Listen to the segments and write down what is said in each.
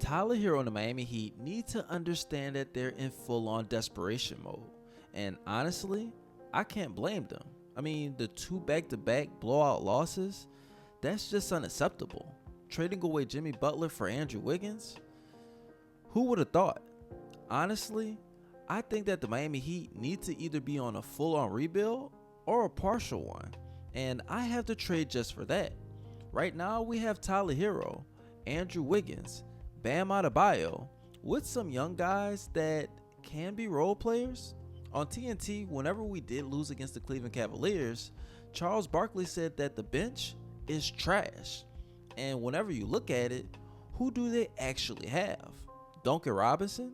Tyler Herro and the Miami Heat need to understand that they're in full-on desperation mode. And honestly, I can't blame them. I mean, the two back-to-back blowout losses, that's just unacceptable. Trading away Jimmy Butler for Andrew Wiggins? Who would have thought? Honestly, I think that the Miami Heat need to either be on a full-on rebuild or a partial one. And I have the trade just for that. Right now, we have Tyler Herro, Andrew Wiggins, Bam Adebayo, with some young guys that can be role players. On TNT, whenever we did lose against the Cleveland Cavaliers, Charles Barkley said that the bench is trash. And whenever you look at it, who do they actually have? Duncan Robinson?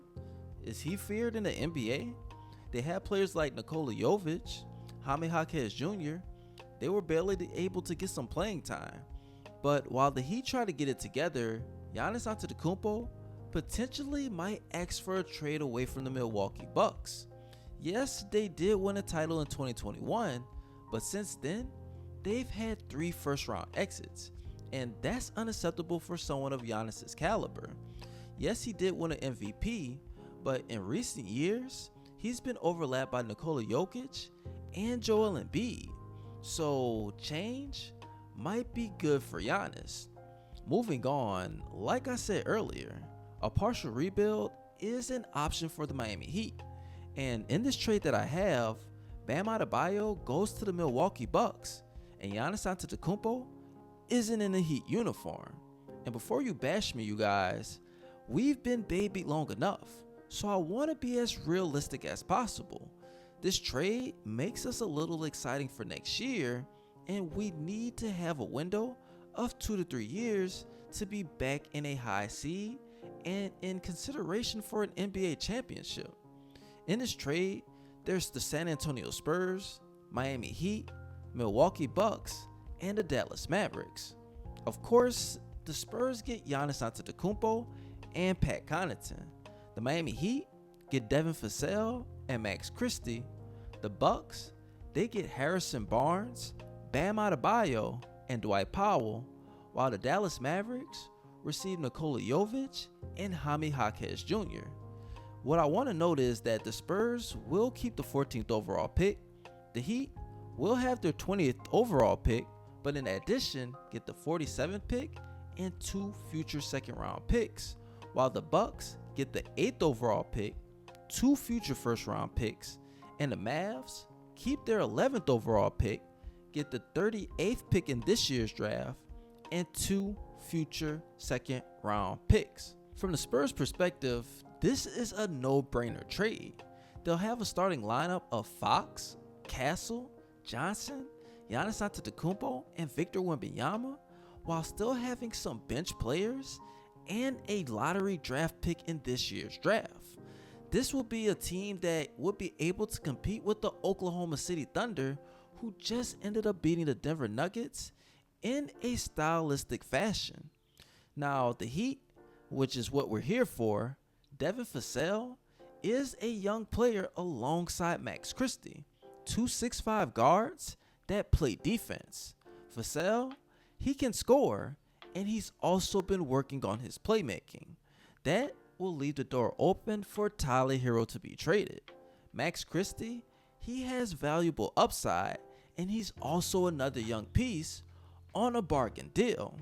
Is he feared in the NBA? They have players like Nikola Jovic, Jaime Jaquez Jr. They were barely able to get some playing time. But while the Heat try to get it together, Giannis Antetokounmpo potentially might ask for a trade away from the Milwaukee Bucks. Yes, they did win a title in 2021, but since then, they've had 3 first-round exits, and that's unacceptable for someone of Giannis's caliber. Yes, he did win an MVP, but in recent years, he's been overlapped by Nikola Jokic and Joel Embiid. So change might be good for Giannis. Moving on, like I said earlier, a partial rebuild is an option for the Miami Heat. And in this trade that I have, Bam Adebayo goes to the Milwaukee Bucks, and Giannis Antetokounmpo isn't in a Heat uniform. And before you bash me, you guys, we've been baby long enough, so I want to be as realistic as possible. This trade makes us a little exciting for next year, and we need to have a window of 2 to 3 years to be back in a high seed and in consideration for an NBA championship. In this trade, there's the San Antonio Spurs, Miami Heat, Milwaukee Bucks, and the Dallas Mavericks. Of course, the Spurs get Giannis Antetokounmpo and Pat Connaughton. The Miami Heat get Devin Vassell and Max Christie. The Bucks, they get Harrison Barnes, Bam Adebayo, and Dwight Powell, while the Dallas Mavericks receive Nikola Jovic and Jaime Jaquez Jr. What I want to note is that the Spurs will keep the 14th overall pick, the Heat will have their 20th overall pick, but in addition get the 47th pick and 2 future second round picks, while the Bucks get the 8th overall pick, 2 future first round picks, and the Mavs keep their 11th overall pick, get the 38th pick in this year's draft, and 2 future second round picks. From the Spurs perspective, this is a no-brainer trade. They'll have a starting lineup of Fox, Castle, Johnson, Giannis Antetokounmpo, and Victor Wembanyama, while still having some bench players and a lottery draft pick in this year's draft. This will be a team that would be able to compete with the Oklahoma City Thunder, who just ended up beating the Denver Nuggets in a stylistic fashion. Now, the Heat, which is what we're here for, Devin Vassell is a young player alongside Max Christie, 2 6'5" guards that play defense. Vassell, he can score, and he's also been working on his playmaking. That will leave the door open for Tyler Herro to be traded. Max Christie, he has valuable upside, and he's also another young piece on a bargain deal.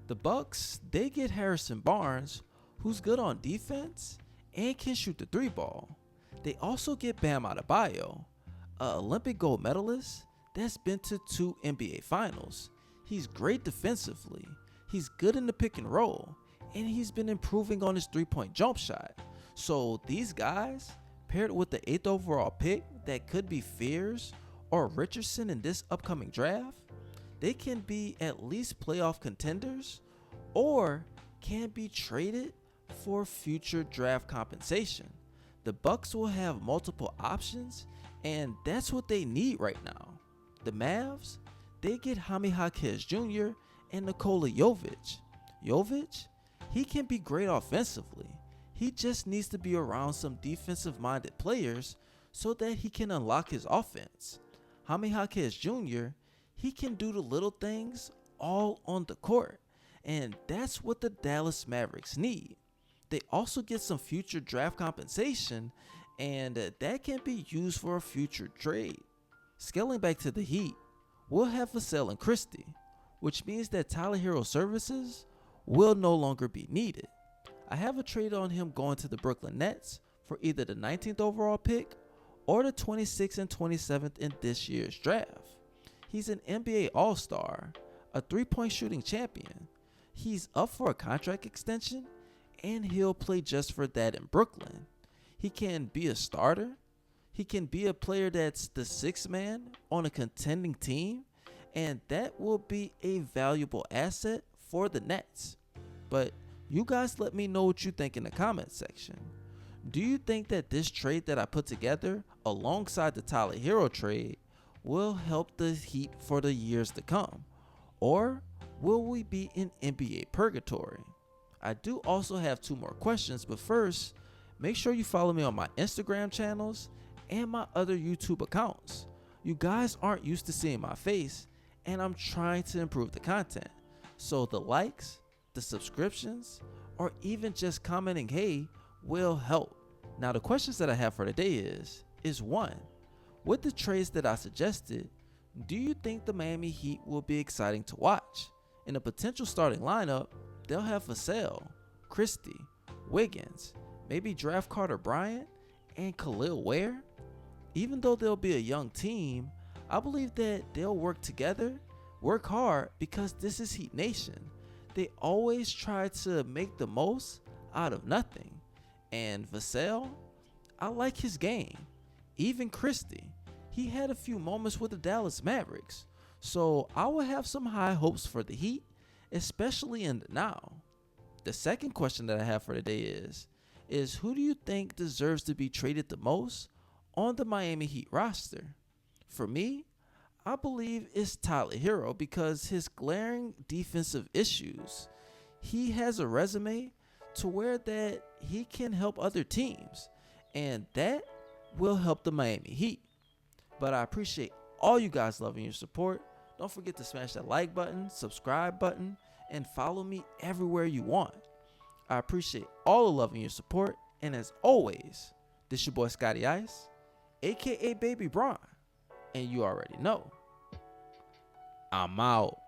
The Bucks, they get Harrison Barnes, who's good on defense and can shoot the 3 ball. They also get Bam Adebayo, an Olympic gold medalist that's been to 2 NBA finals. He's great defensively, he's good in the pick and roll, and he's been improving on his 3-point jump shot. So these guys, paired with the 8th overall pick that could be Fears or Richardson in this upcoming draft, they can be at least playoff contenders or can be traded for future draft compensation. The Bucks will have multiple options, and that's what they need right now. The Mavs, they get Jaime Jaquez Jr. and Nikola Jovic. Jovic, he can be great offensively. He just needs to be around some defensive-minded players so that he can unlock his offense. Jaime Jaquez Jr., he can do the little things all on the court, and that's what the Dallas Mavericks need. They also get some future draft compensation, and that can be used for a future trade. Scaling back to the Heat, we'll have Vassell and Christie, which means that Tyler Herro's services will no longer be needed. I have a trade on him going to the Brooklyn Nets for either the 19th overall pick or the 26th and 27th in this year's draft. He's an NBA All-Star, a three-point shooting champion. He's up for a contract extension, and he'll play just for that in Brooklyn. He can be a starter. He can be a player that's the sixth man on a contending team, and that will be a valuable asset for the Nets. But you guys let me know what you think in the comment section. Do you think that this trade that I put together alongside the Tyler Herro trade will help the Heat for the years to come? Or will we be in NBA purgatory? I do also have 2 more questions, but first, make sure you follow me on my Instagram channels and my other YouTube accounts. You guys aren't used to seeing my face, and I'm trying to improve the content. So the likes, the subscriptions, or even just commenting hey will help. Now the questions that I have for today is 1, with the trades that I suggested, do you think the Miami Heat will be exciting to watch? In a potential starting lineup, they'll have Vassell, Christie, Wiggins, maybe draft Carter Bryant, and Khalil Ware. Even though they'll be a young team, I believe that they'll work together, work hard, because this is Heat Nation. They always try to make the most out of nothing. And Vassell, I like his game. Even Christie, he had a few moments with the Dallas Mavericks. So I will have some high hopes for the Heat, especially in the now. The second question that I have for today is who do you think deserves to be traded the most on the Miami Heat roster? For me, I believe it's Tyler Herro because his glaring defensive issues. He has a resume to where that he can help other teams, and that will help the Miami Heat. But I appreciate all you guys loving your support. Don't forget to smash that like button, subscribe button, and follow me everywhere you want. I appreciate all the love and your support, and as always, this your boy Scotty Ice, aka Baby Bron, and you already know, I'm out.